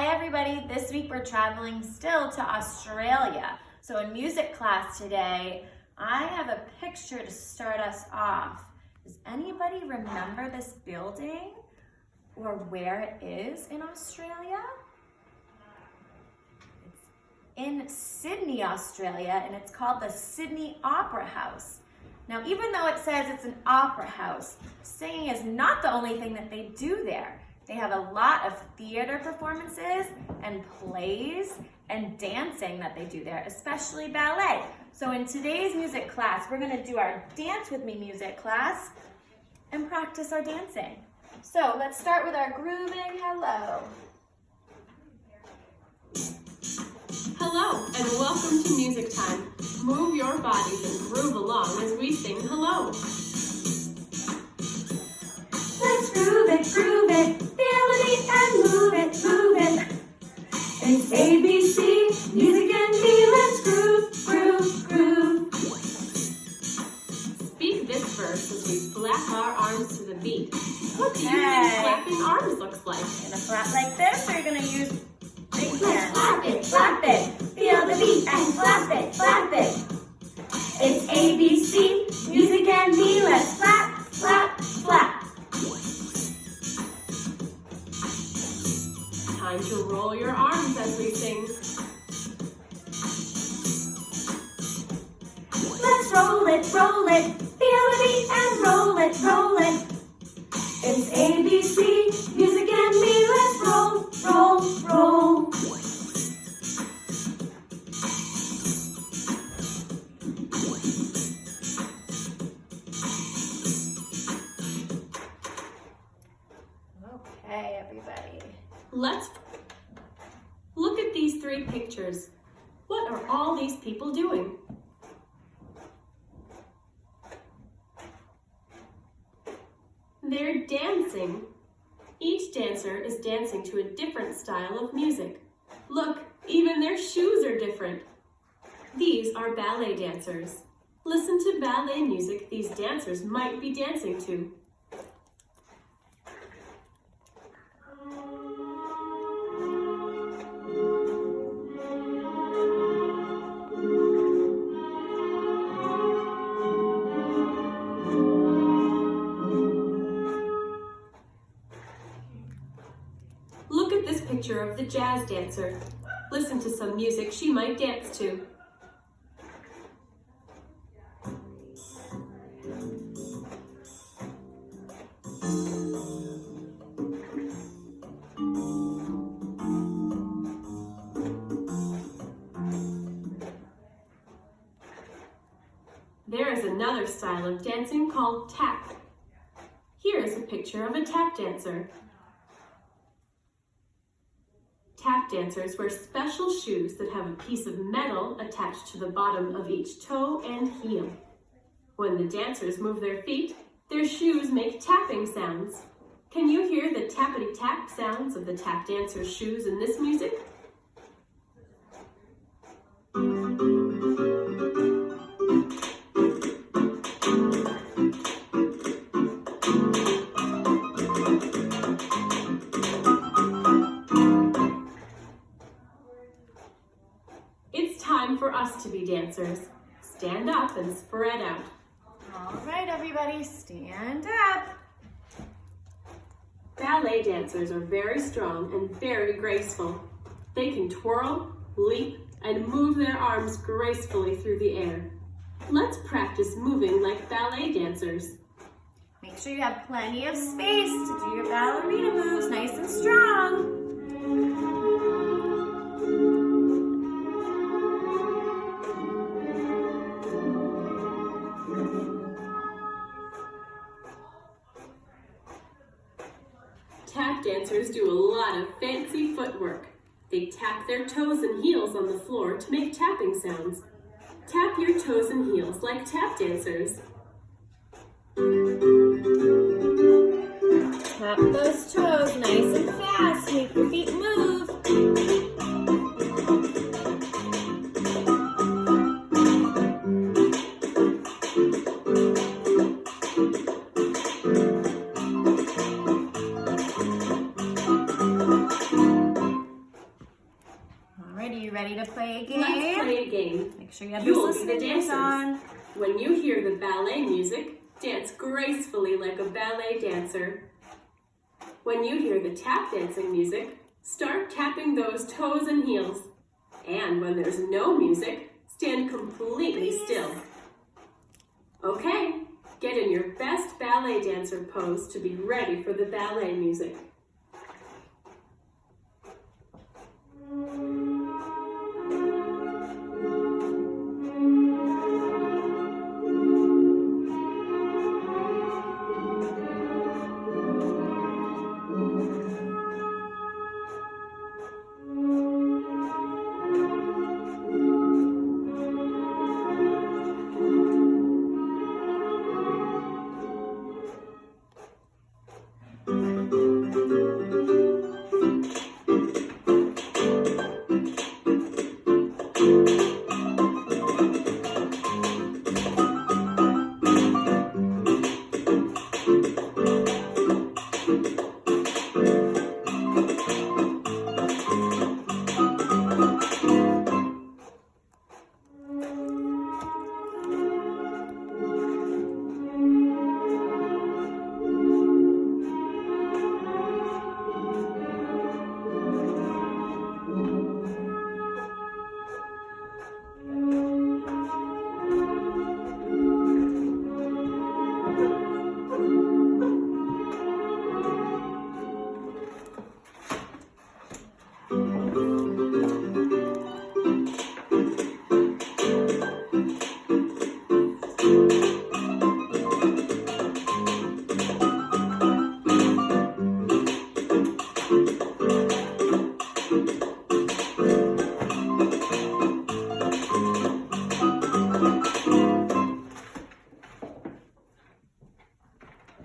Hi everybody, this week we're traveling still to Australia. So in music class today, I have a picture to start us off. Does anybody remember this building or where it is in Australia? It's in Sydney, Australia, and it's called the Sydney Opera House. Now, even though it says it's an opera house, singing is not the only thing that they do there. They have a lot of theater performances and plays and dancing that they do there, especially ballet. So in today's music class, we're gonna do our Dance With Me music class and practice our dancing. So let's start with our grooving hello. Hello, and welcome to Music Time. Move your bodies and groove along as we sing hello. Let's groove it, feel the beat and move it, move it. It's ABC, music and me, let's groove, groove, groove. Speak this verse as we flap our arms to the beat. What do you think Okay. flapping arms looks like? You're gonna flap like this, or you're gonna use big Let's hands? flap it, feel the beat and flap it, flap it. It's ABC, music and me, let's flap, flap, flap. Time to roll your arms as we sing. Let's roll it, feel the beat and roll it, roll it. It's ABC, music and me, let's roll, roll, roll. Okay, everybody. Let's look at these three pictures. What are all these people doing? They're dancing. Each dancer is dancing to a different style of music. Look, even their shoes are different. These are ballet dancers. Listen to ballet music these dancers might be dancing to. Look at this picture of the jazz dancer. Listen to some music she might dance to. There is another style of dancing called tap. Here is a picture of a tap dancer. Tap dancers wear special shoes that have a piece of metal attached to the bottom of each toe and heel. When the dancers move their feet, their shoes make tapping sounds. Can you hear the tappity-tap sounds of the tap dancers' shoes in this music? Time for us to be dancers. Stand up and spread out. All right, everybody, stand up. Ballet dancers are very strong and very graceful. They can twirl, leap, and move their arms gracefully through the air. Let's practice moving like ballet dancers. Make sure you have plenty of space to do your ballerina moves nice and strong. Tap dancers do a lot of fancy footwork. They tap their toes and heels on the floor to make tapping sounds. Tap your toes and heels like tap dancers. Tap those toes nice and fast. Make your feet move. ready to play a game? Let's play a game. Make sure you have You'll those be the listening ears dancers. on. When you hear the ballet music, dance gracefully like a ballet dancer. When you hear the tap dancing music, start tapping those toes and heels. And when there's no music, stand completely still. Okay, get in your best ballet dancer pose to be ready for the ballet music.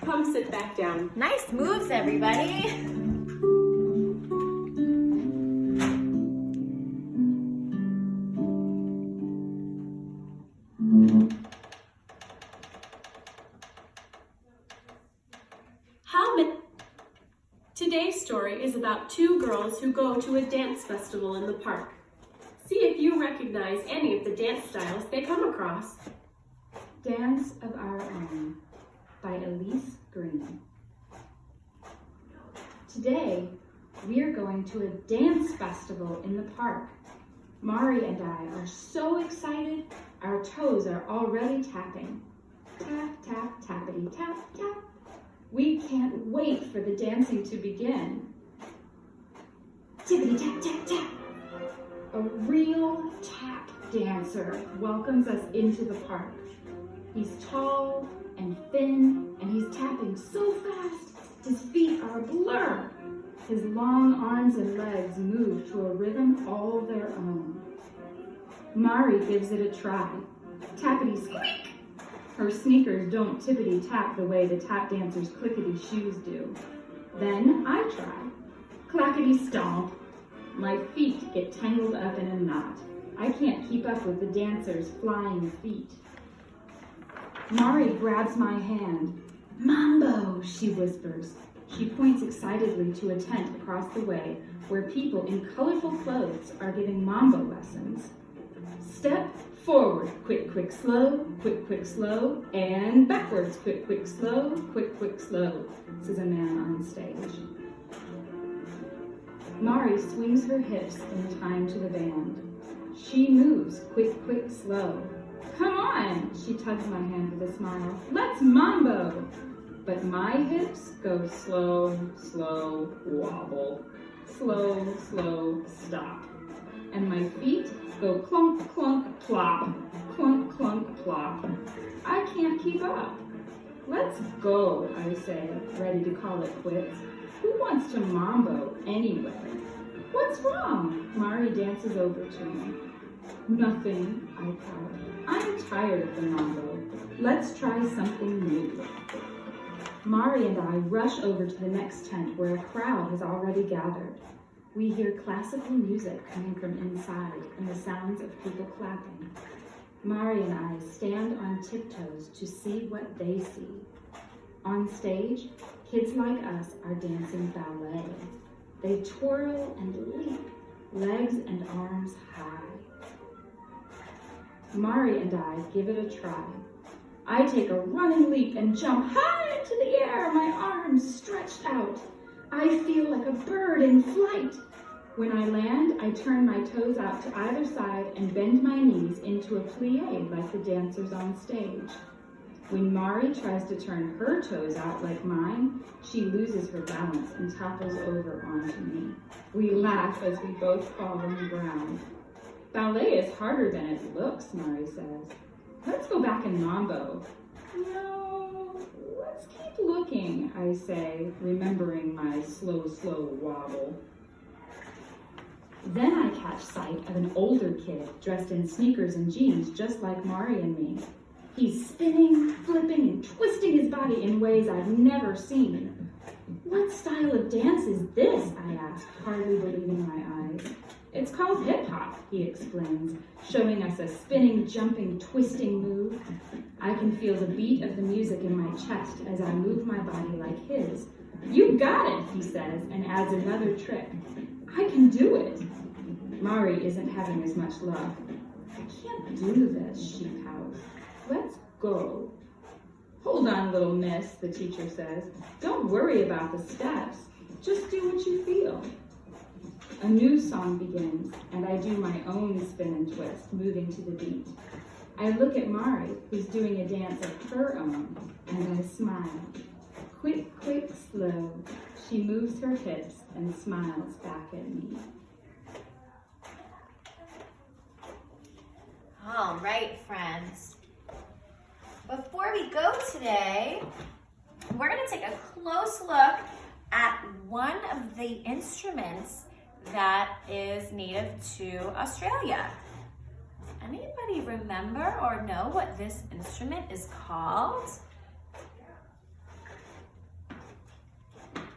Come sit back down. Nice moves, everybody. Today's story is about two girls who go to a dance festival in the park. See if you recognize any of the dance styles they come across. Dance of Our Own by Elise Green. Today, we are going to a dance festival in the park. Mari and I are so excited, our toes are already tapping. Tap, tap, tappity, tap, tap. We can't wait for the dancing to begin. Tippity, tap, tap, tap. A real tap dancer welcomes us into the park. He's tall and thin, and he's tapping so fast, his feet are a blur. His long arms and legs move to a rhythm all their own. Mari gives it a try. Tappity squeak! Her sneakers don't tippity-tap the way the tap dancer's clickety shoes do. Then I try. Clackety stomp. My feet get tangled up in a knot. I can't keep up with the dancer's flying feet. Mari grabs my hand. Mambo, she whispers. She points excitedly to a tent across the way where people in colorful clothes are giving mambo lessons. Step forward, quick, quick, slow, and backwards, quick, quick, slow, says a man on stage. Mari swings her hips in time to the band. She moves, quick, quick, slow. Come on, she tugs my hand with a smile. Let's mambo. But my hips go slow, slow, wobble. Slow, slow, stop. And my feet go clunk, clunk, plop. Clunk, clunk, plop. I can't keep up. Let's go, I say, ready to call it quits. Who wants to mambo anyway? What's wrong? Mari dances over to me. Nothing, I pout. I'm tired of the mambo. Let's try something new. Mari and I rush over to the next tent where a crowd has already gathered. We hear classical music coming from inside and the sounds of people clapping. Mari and I stand on tiptoes to see what they see. On stage, kids like us are dancing ballet. They twirl and leap, legs and arms high. Mari and I give it a try. I take a running leap and jump high into the air, my arms stretched out. I feel like a bird in flight. When I land, I turn my toes out to either side and bend my knees into a plie like the dancers on stage. When Mari tries to turn her toes out like mine, she loses her balance and topples over onto me. We laugh as we both fall on the ground. Ballet is harder than it looks, Mari says. Let's go back in mambo. No, let's keep looking, I say, remembering my slow wobble. Then I catch sight of an older kid dressed in sneakers and jeans just like Mari and me. He's spinning, flipping, and twisting his body in ways I've never seen. What style of dance is this? I ask, hardly believing my eyes. It's called hip-hop, he explains, showing us a spinning, jumping, twisting move. I can feel the beat of the music in my chest as I move my body like his. You got it, he says, and adds another trick. I can do it. Mari isn't having as much luck. I can't do this, she pouts. Let's go. Hold on, little miss, the teacher says. Don't worry about the steps. Just do what you feel. A new song begins, and I do my own spin and twist, moving to the beat. I look at Mari, who's doing a dance of her own, and I smile. Quick, slow. She moves her hips and smiles back at me. All right, friends. Before we go today, we're going to take a close look at one of the instruments that is native to Australia. Anybody remember or know what this instrument is called?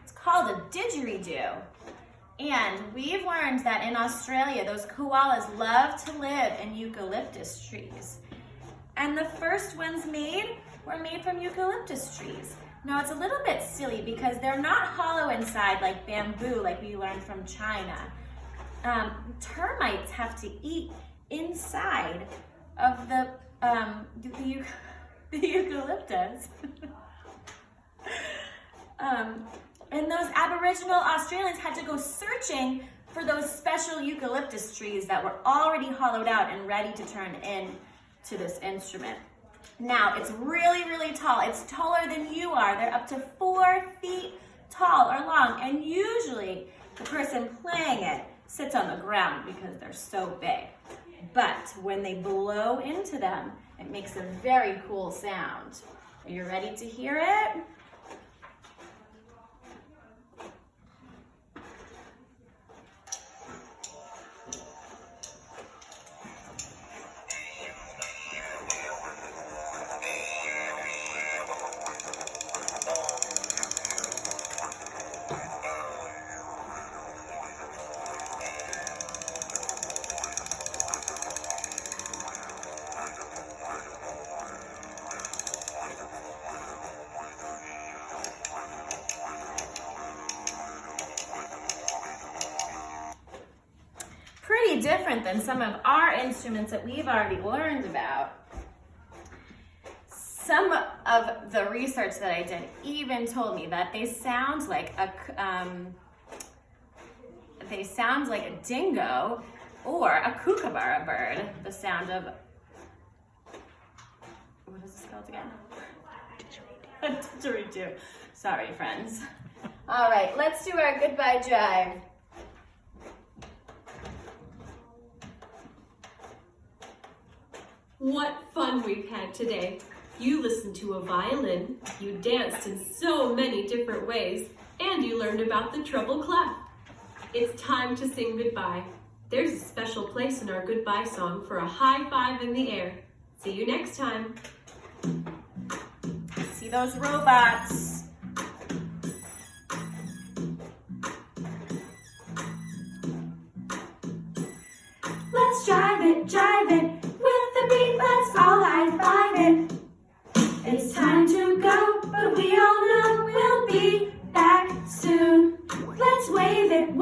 It's called a didgeridoo. And we've learned that in Australia, those koalas love to live in eucalyptus trees. And the first ones were made from eucalyptus trees. Now it's a little bit silly because they're not hollow inside like bamboo, like we learned from China. Termites have to eat inside of the eucalyptus. And those Aboriginal Australians had to go searching for those special eucalyptus trees that were already hollowed out and ready to turn into this instrument. Now, it's really, really tall. It's taller than you are. They're up to 4 feet tall or long, and usually the person playing it sits on the ground because they're so big. But when they blow into them, it makes a very cool sound. Are you ready to hear it? Pretty different than some of our instruments that we've already learned about. Some of the research that I did even told me that they sound like a dingo or a kookaburra bird. The sound of, what is this called again? A didgeridoo. Sorry, friends. All right, let's do our goodbye jive. What fun we've had today. You listened to a violin, you danced in so many different ways, and you learned about the treble clef. It's time to sing goodbye. There's a special place in our goodbye song for a high five in the air. See you next time. See those robots. Let's jive it. With the beat, let's all high-five it. It's time to go, but we all know we'll be back soon. Let's wave it,